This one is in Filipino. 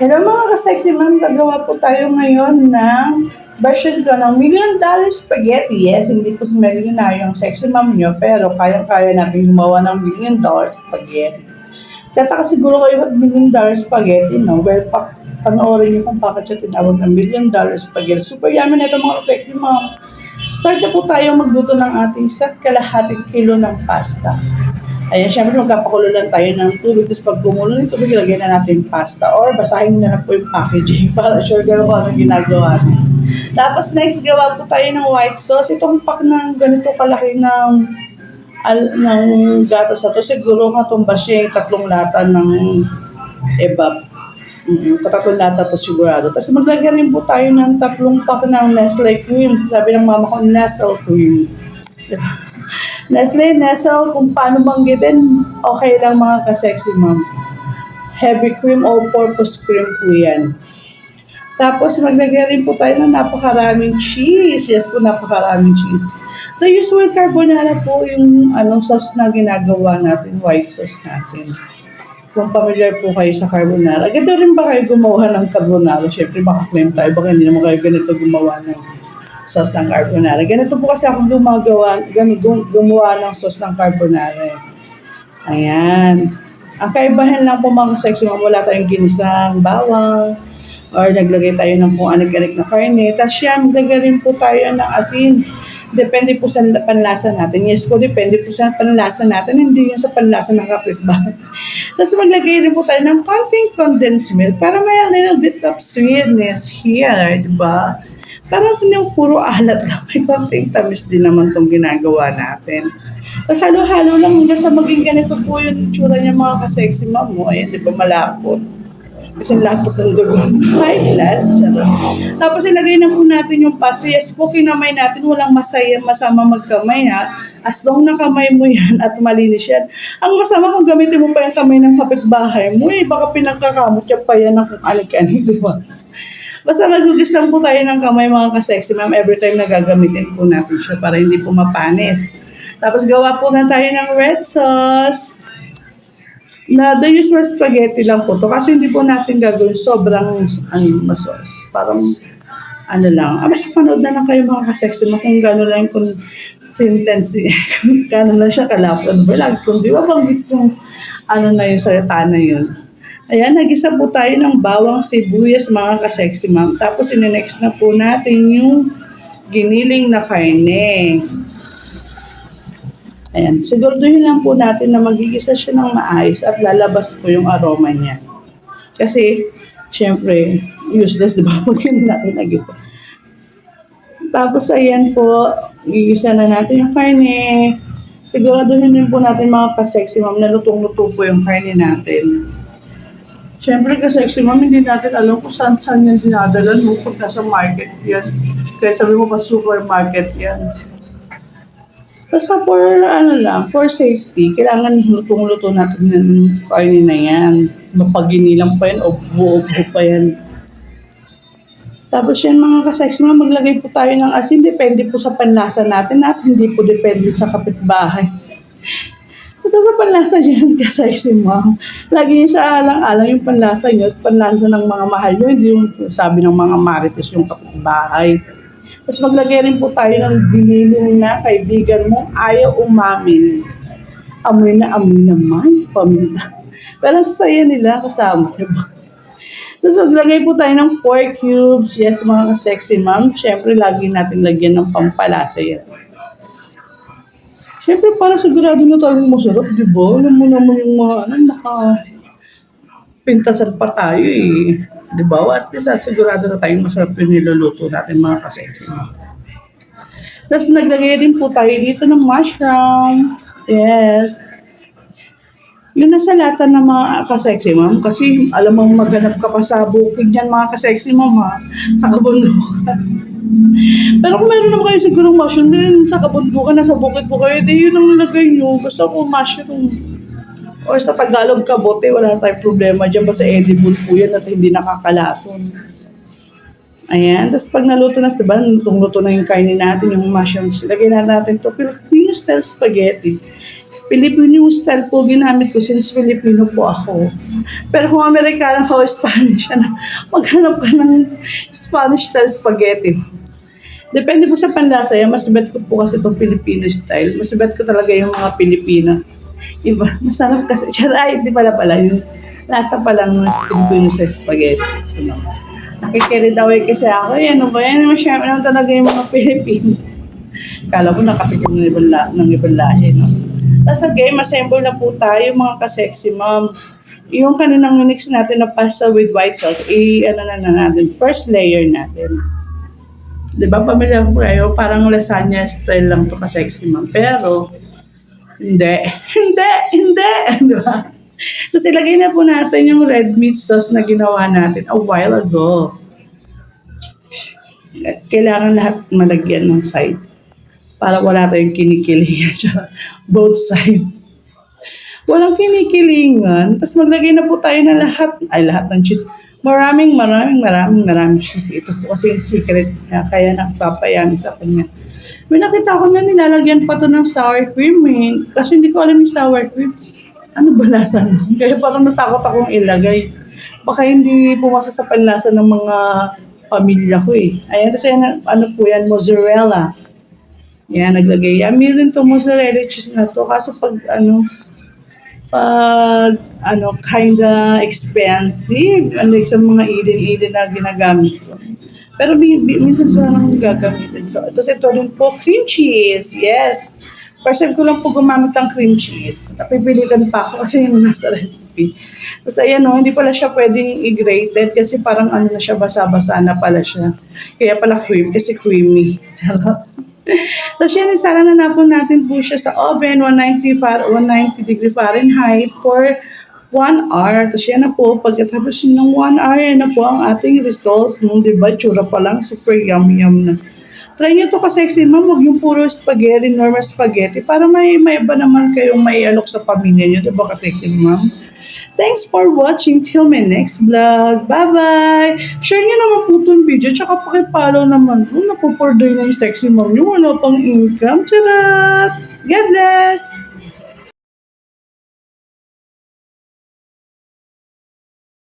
Hello mga ka-sexy ma'am, gagawa po tayo ngayon ng version ko ng $1,000,000 spaghetti. Yes, hindi po millionaire yung sexy ma'am nyo, pero kayang-kaya natin gumawa ng $1,000,000 spaghetti. Tataka siguro kayo mag $1,000,000 spaghetti, no? Well, panoorin niyo kung bakit siya tinawag ng $1,000,000 spaghetti. Super yummy na ito mga ka-sexy ma'am. Start na po tayo magluto ng ating 1.5 kilo ng pasta. Ayan, syempre magpapakulo lang tayo ng tubig. Tapos pag gumulo ng tubig, lagyan na natin yung pasta. Or basahin na lang po yung packaging para sure gano'n kung anong ginagawa natin. Tapos next, gawa po tayo ng white sauce. Itong pack ng ganito kalaki ng gatas na to. Siguro katumbas niya yung 3 lata ng evap. Tatlong lata to sigurado. Tapos maglagyan rin po tayo ng 3 pack ng Nestle cream. Sabi ng mama ko, Nestle cream. Nestle, kung paano banggitin, okay lang mga ka-sexy ma'am. Heavy cream, all-purpose cream po yan. Tapos maglagay rin po tayo ng napakaraming cheese. Yes po, napakaraming cheese. The usual carbonara po yung sauce na ginagawa natin, white sauce natin. Kung familiar po kayo sa carbonara. Ganito rin ba kayo gumawa ng carbonara? Siyempre makaklaim tayo, baka hindi naman kayo ganito gumawa ng sauce ng carbonara. Ganito po kasi ako gumawa ng sauce ng carbonara. Ayan. Ang kaibahan lang po mga ka-sexy ma'am, wala tayong ginisang bawang or naglagay tayo ng kung anik-anik na karne. Tapos yan, maglagay rin po tayo ng asin. Depende po sa panlasa natin. Yes po, depende po sa panlasa natin. Hindi yun sa panlasa ng kapitbahay. Tapos maglagay rin po tayo ng konting condensed milk para may a little bit of sweetness here, di ba? Parang yung puro alat lang. May konting tamis din naman itong ginagawa natin. Tapos halo-halo lang hanggang sa maging ganito po yung tsura niya mga ka-sexy ma'am mo. Ayan, di ba malapot? Kasi lapot ng dugo. Hi, lad. Tapos ilagay na po natin yung pasta. Yes po, kinamay natin. Walang masama magkamay ha. As long na kamay mo yan at malinis yan. Ang masama kung gamitin mo pa yung kamay ng kapitbahay mo, baka pinagkakamot yan pa yan ng kung anik-anik, di ba? Basta magugis lang po tayo ng kamay mga ka-sexy ma'am every time na gagamitin po natin siya para hindi po mapanis. Tapos gawa po na tayo ng red sauce. Na the usual spaghetti lang po to kasi hindi po natin gagawin sobrang sauce. Parang lang. Basta panood na lang kayo mga ka-sexy ma'am kung gano'n lang yung sentence. Gano'n lang siya kalapon. Lagi kung di ba banggit yung na yung salita na yun. Ayan, nag-isa po tayo ng bawang sibuyas mga ka-sexy ma'am. Tapos ine-next na po natin yung giniling na karne. Ayan, siguraduhin lang po natin na magigisa siya ng maayos at lalabas po yung aroma niya. Kasi, syempre, useless, di ba? Pag yun natin nagisa. Tapos, ayan po, gigisa na natin yung karne. Siguraduhin din po natin mga ka-sexy ma'am na lutong-luto po yung karne natin. Siyempre ka-sexy ma'am, hindi natin alam kung saan yan dinadalan mo pag nasa market yan. Kaya sabi mo pa supermarket yan. Basta for safety, kailangan lutong-luto natin yung karne na yan. Mapaginilang pa yan o buo-buo pa yan. Tapos yan mga ka-sexy ma'am, maglagay po tayo ng asin. Depende po sa panlasa natin at hindi po depende sa kapitbahay. Ito sa panlasa niyo ka-sexy ma'am. Lagi niyo sa alang-alang yung panlasa niyo at panlasa ng mga mahal niyo, hindi yung sabi ng mga marites yung kapitbahay. Tapos maglagay rin po tayo ng biniling na kaibigan mo ayaw umamin. Amoy na amoy naman, paminta. Pero sa saya nila kasama, diba? Tapos maglagay po tayo ng pork cubes. Yes, mga ka-sexy ma'am. Siyempre, lagi natin lagyan ng pampalasa yan. Siyempre, para sigurado na tayo masarap, di ba? Alam mo naman yung mga, pintasan pa tayo Di ba? At least, sigurado na tayong masarap yung niluluto natin, mga ka-sexy. Tapos, naglagay din po tayo dito ng mushroom. Yes. Yun nasa lata ng mga ka-sexy ma'am. Kasi, alam mo, maghanap ka pa sa bukid yan, mga ka-sexy ma'am, ha? Sa kabundukan. Pero kung meron naman kayo sigurong mushroom din sa kabundukan, nasa bukid po kayo, di yun ang lagay nyo. Basta kung mushroom. Or sa Tagalog kabote, wala tayong problema dyan. Basta edible po yan at hindi nakakalason. Ayan. Tapos pag naluto na, diba, lutong-luto na yung kainin natin, yung mushrooms. Lagay na natin ito. Filipino style spaghetti. Filipino style po ginamit ko since Filipino po ako. Pero kung Amerikano ka o Spanish, maghanap ka ng Spanish style spaghetti. Depende po sa panlasa yan. Mas bet ko po kasi itong Filipino style. Mas bet ko talaga yung mga Pilipina. Iba, masarap kasi. Ay, hindi pala yung lasa pa lang ng Filipino sa spaghetti. You know. Nakikirid away kasi ako. Ano ba yan? Masyami lang talaga yung mga Pilipino. Kala ko nakatikim ng ibang lahi, no? Tapos again, assemble na po tayo mga ka-sexy mom. Yung kaninang minix natin na pasta with white sauce, ano na natin, first layer natin. Di ba, pamilya ko kayo, parang lasagna style lang to ka-sexy mom. Pero, hindi. Di ba? Tapos ilagay na po natin yung red meat sauce na ginawa natin a while ago. Kailangan lahat malagyan ng side. Para wala tayong kinikilingan. Both side. Walang kinikilingan. Tapos maglagay na po tayo ng lahat ng cheese. Maraming cheese. Ito po kasi yung secret niya. Kaya nagpapayami sa kanya. May nakita ko na nilalagyan pa to ng sour cream eh. Kasi hindi ko alam yung sour cream. Ano ba lasa nun? Kaya parang natakot akong ilagay. Baka hindi pumasa sa panlasa ng mga pamilya ko eh. Ayan, kasi ano po yan, mozzarella. Yan, naglagay. Yummy rin to mozzarella cheese na to. Kaso kinda expensive. Like sa mga Eden na ginagamit ko. Pero minsan ko lang gagamitin. So, ito rin po, cream cheese. Yes. First time ko lang po gumamit ng cream cheese. Napipilitan pa ako kasi yung nasa recipe. Tapos ayan o, hindi pala siya pwedeng i-grated kasi parang na siya, basa-basa na pala siya. Kaya pala cream kasi creamy. Charot. Tapos yan, isara na po natin po siya sa oven, 190 degree Fahrenheit for 1 hour. Tapos yan na po, pagkatapos ng 1 hour, yan na po ang ating result. Diba, tsura pa lang, super yum na. Try nyo to ka-sexy ma'am, huwag yung puro spaghetti, normal spaghetti, para may iba naman kayong may alok sa pamilya nyo. Diba ka-sexy ma'am? Thanks for watching. Till my next vlog. Bye-bye! Share nyo naman po itong video. Tsaka pakipollow naman. Napuporday na yung sexy mom nyo. Wala pang income. Charot! God bless!